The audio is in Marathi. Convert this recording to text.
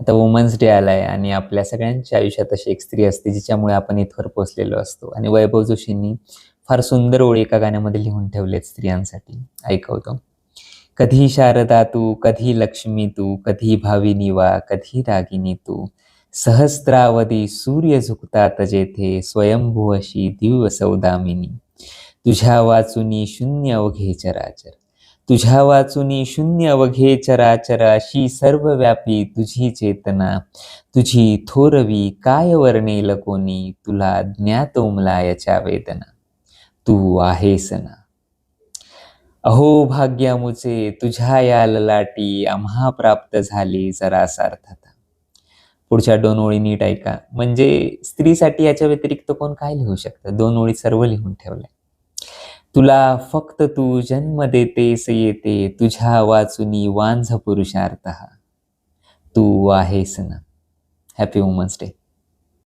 आता वुमन्स डे आलाय आणि आपल्या सगळ्यांच्या आयुष्यात अशी एक स्त्री असते जिच्यामुळे आपण इथवर पोहोचलेलो असतो. आणि वैभव जोशींनी फार सुंदर ओळी एका गाण्यामध्ये लिहून ठेवलेत स्त्रियांसाठी. ऐकवतो. कधी शारदा तू, कधी लक्ष्मी तू, कधी भाविनी वा, कधी रागिनी तू. सहस्त्रावधी सूर्य झुकतात जेथे, स्वयंभू अशी दिव्य सौदामिनी. तुझ्या वाचुनी शून्य अवघे चराचर. तुझ्या वाचुनी शून्य अवघे चराचर, अशी सर्वव्यापी तुझी चेतना. तुझी थोरवी काय वर्णेल कोणी, तुला ज्ञात उमला याच्या वेदना. तू आहेस ना. अहो भाग्यामुचे तुझ्या या ललाटी, आम्हा प्राप्त झाली जरा सार्थता. पुढच्या 2 ओळी नीट ऐका. म्हणजे स्त्रीसाठी याच्या व्यतिरिक्त कोण काय लिहू शकतं? 2 ओळी सर्व लिहून ठेवलंय. तुला फक्त तू जन्म देतेस येते, तुझ्या वाचुनी वांझ पुरुषार्थ हा. तू आहेस ना. Happy women's day.